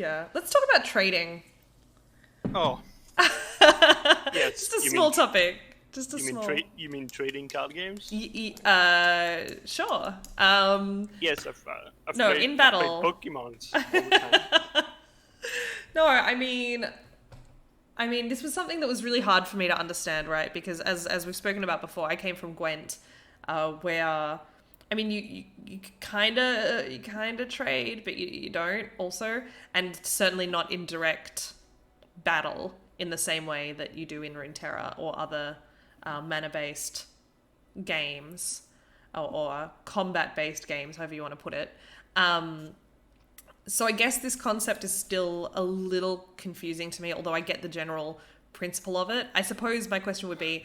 Yeah. Let's talk about trading. Oh. Yes. Just a small topic. Just a small. You mean trading card games? Sure. Yes, I've No, played, in I've played battle. Pokemons all the time. No, I mean, this was something that was really hard for me to understand, right? Because as we've spoken about before, I came from Gwent, where, I mean, you kind of trade, but you don't also, and certainly not in direct battle in the same way that you do in Runeterra or other mana-based games or combat-based games, however you want to put it. So I guess this concept is still a little confusing to me, although I get the general principle of it. I suppose my question would be,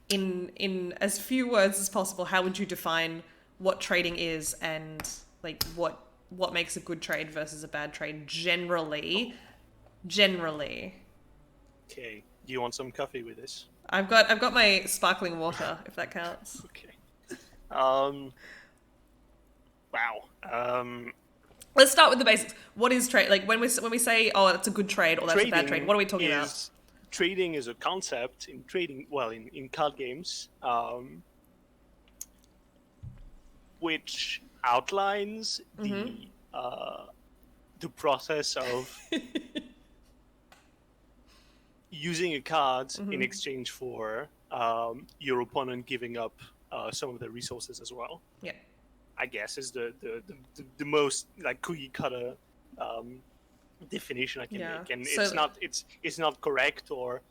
in as few words as possible, how would you define what trading is and like what makes a good trade versus a bad trade generally? Okay. Do you want some coffee with this? I've got my sparkling water, if that counts. Okay. Wow. Let's start with the basics. What is trade? Like when we say, oh, that's a good trade or that's a bad trade, what are we talking about? Trading is a concept in trading. Well, in card games, which outlines the process of using a card in exchange for your opponent giving up some of their resources as well. Yeah. I guess is the most like cookie cutter definition I can make, and so, it's not correct or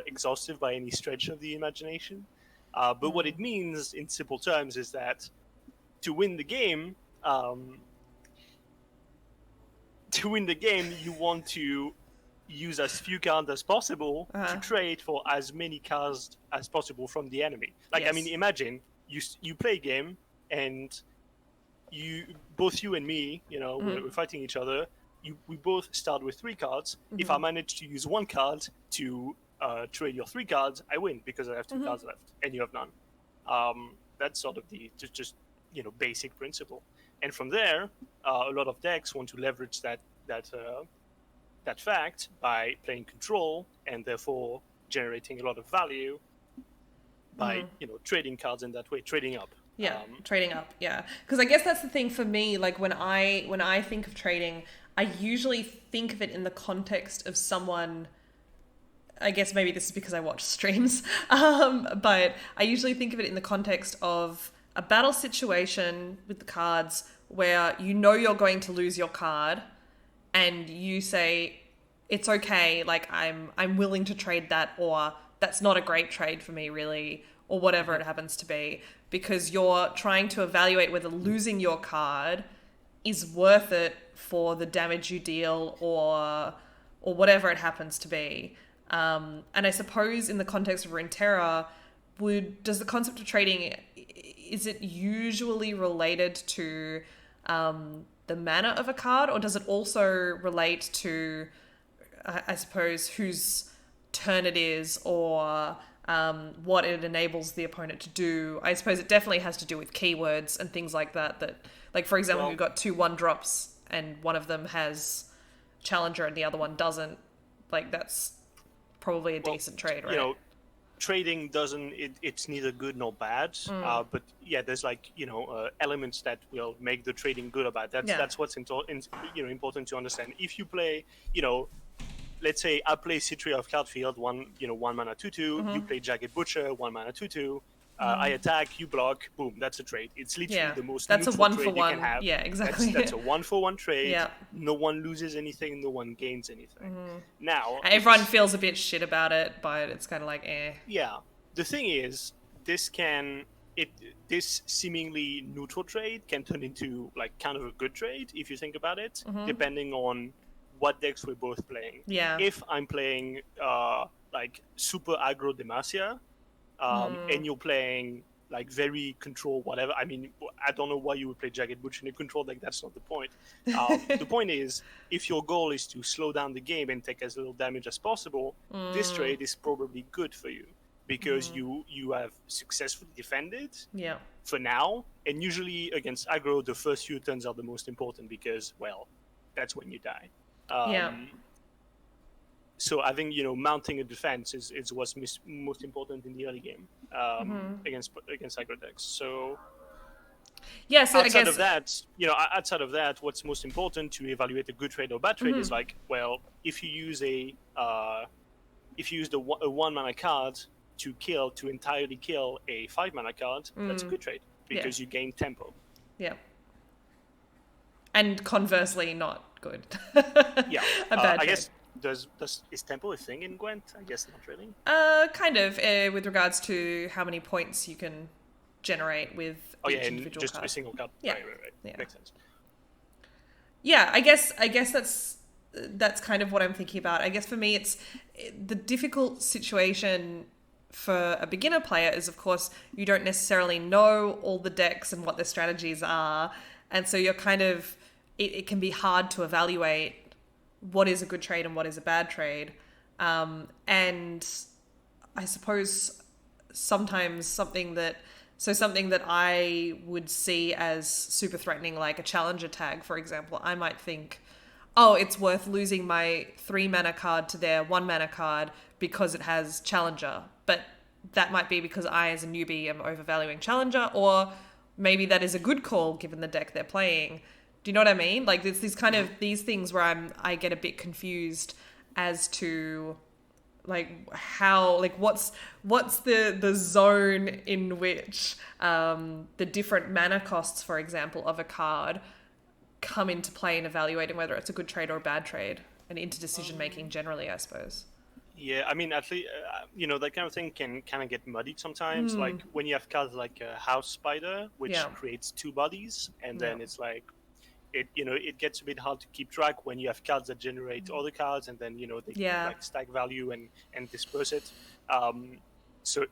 exhaustive by any stretch of the imagination. But what it means in simple terms is that to win the game, you want to use as few cards as possible to trade for as many cards as possible from the enemy. Like, yes. I mean, imagine you play a game and both you and me, we're fighting each other. We both start with 3 cards. If I manage to use 1 card to trade your 3 cards, I win because I have 2 cards left and you have none. That's sort of the just basic principle. And from there, a lot of decks want to leverage that fact by playing control and therefore generating a lot of value by trading cards in that way, trading up. Yeah, trading up. Yeah, because I guess that's the thing for me. Like when I think of trading, I usually think of it in the context of someone. I guess maybe this is because I watch streams, but I usually think of it in the context of a battle situation with the cards where you're going to lose your card, and you say it's okay. Like I'm willing to trade that, or that's not a great trade for me, really, or whatever it happens to be. Because you're trying to evaluate whether losing your card is worth it for the damage you deal or whatever it happens to be. And I suppose in the context of Runeterra, does the concept of trading, is it usually related to the mana of a card, or does it also relate to, I suppose, whose turn it is or what it enables the opponent to do? I suppose it definitely has to do with keywords and things like that, like, for example, you've got 2 1-drops and one of them has Challenger and the other one doesn't. Like, that's probably a decent trade, right? Trading it's neither good nor bad, but yeah, there's elements that will make the trading good or bad. That's what's important to understand. If you play, let's say I play Citria of Cloudfield, 1 mana 2/2. You play Jagged Butcher, 1 mana 2/2. I attack, you block, boom, that's a trade. It's literally the most that's neutral a 1-for-1 trade you can have. Yeah, exactly. That's a 1-for-1 trade. Yeah. No one loses anything, no one gains anything. Now everyone feels a bit shit about it, but it's kind of like Yeah. The thing is, this seemingly neutral trade can turn into like kind of a good trade if you think about it, depending on what decks we're both playing. Yeah. If I'm playing like super aggro Demacia, and you're playing like very control whatever. I mean, I don't know why you would play Jagged Butcher in a control deck. That's not the point. The point is, if your goal is to slow down the game and take as little damage as possible, this trade is probably good for you because you have successfully defended for now. And usually against aggro, the first few turns are the most important because, well, that's when you die. So I think mounting a defense is what's most important in the early game against aggro decks. So yeah, so outside of that, what's most important to evaluate a good trade or bad trade is like, well, if you use a 1-mana card to entirely kill a 5-mana card, that's a good trade because you gain tempo. Yeah. And conversely, not good. Yeah. A bad trade. I guess is tempo a thing in Gwent? I guess not really. Kind of with regards to how many points you can generate with each individual just card. a single card. Yeah. Right. Yeah. Makes sense. Yeah, I guess that's kind of what I'm thinking about. I guess for me, it's the difficult situation for a beginner player is, of course, you don't necessarily know all the decks and what their strategies are, and so you're kind of it can be hard to evaluate what is a good trade and what is a bad trade. And I suppose sometimes something that I would see as super threatening, like a challenger tag, for example, I might think, oh, it's worth losing my 3-mana card to their 1-mana card because it has challenger. But that might be because I, as a newbie, am overvaluing challenger, or maybe that is a good call given the deck they're playing. Do you know what I mean? Like, there's these kind of these things where I get a bit confused as to like how, like what's the zone in which the different mana costs, for example, of a card come into play in evaluating whether it's a good trade or a bad trade, and into decision making generally, I suppose. Yeah, I mean, at least that kind of thing can kind of get muddied sometimes. Like when you have cards like a House Spider, which creates 2 bodies, and then it's like it gets a bit hard to keep track when you have cards that generate other cards, and then they can like stack value and disperse it. So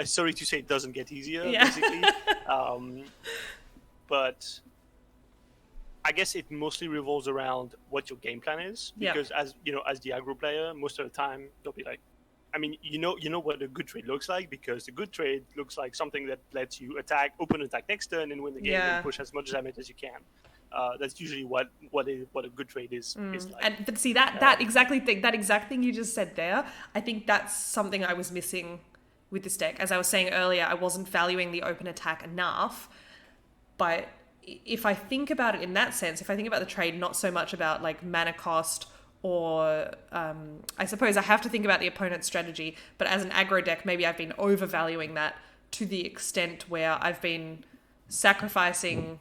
sorry to say, it doesn't get easier, basically. But I guess it mostly revolves around what your game plan is, because as the aggro player, most of the time they'll be like, I mean, you know what a good trade looks like, because the good trade looks like something that lets you open attack next turn and win the game and push as much damage as you can. That's usually what a good trade is like. But see that exact thing you just said there, I think that's something I was missing with this deck. As I was saying earlier, I wasn't valuing the open attack enough. But if I think about it in that sense, if I think about the trade not so much about like mana cost, or I suppose I have to think about the opponent's strategy, but as an aggro deck, maybe I've been overvaluing that to the extent where I've been sacrificing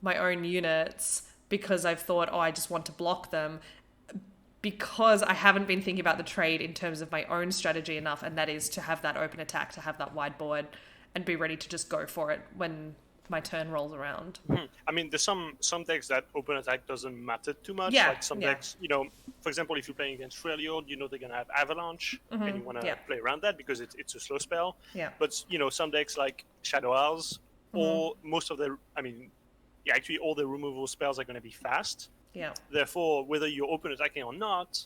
my own units because I've thought, I just want to block them, because I haven't been thinking about the trade in terms of my own strategy enough, and that is to have that open attack, to have that wide board, and be ready to just go for it when my turn rolls around. I mean, there's some decks that open attack doesn't matter too much. Like some decks, for example, if you're playing against Freljord, they're gonna have Avalanche, and you want to play around that because it's a slow spell. But some decks like Shadow Isles, or most of actually all the removal spells are going to be fast. Therefore, whether you're open attacking or not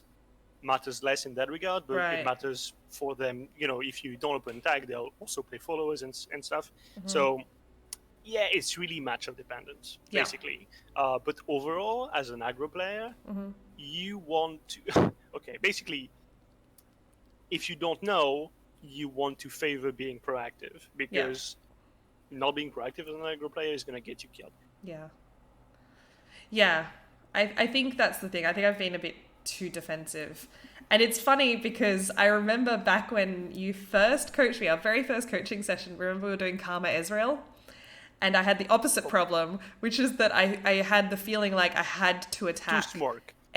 matters less in that regard, but it matters for them. If you don't open attack, they'll also play followers and stuff. So yeah, it's really matchup dependent, basically. But overall, as an aggro player, you want to basically, if you don't know, you want to favor being proactive, because not being proactive as an aggro player is going to get you killed. I think that's the thing. I think I've been a bit too defensive. And it's funny because I remember back when you first coached me, our very first coaching session, remember we were doing Karma Ezreal? And I had the opposite problem, which is that I had the feeling like I had to attack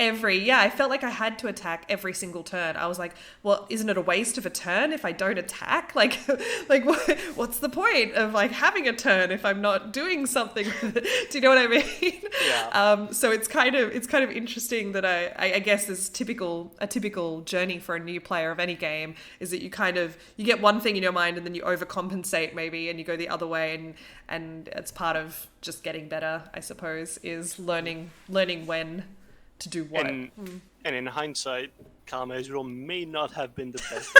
I felt like I had to attack every single turn. I was like, well, isn't it a waste of a turn if I don't attack? Like what's the point of like having a turn if I'm not doing something with it? Do you know what I mean? So it's kind of interesting that I guess this a typical journey for a new player of any game is that you get one thing in your mind and then you overcompensate maybe, and you go the other way, and it's part of just getting better, I suppose, is learning when to do what. And in hindsight, Karma Ezreal may not have been the best.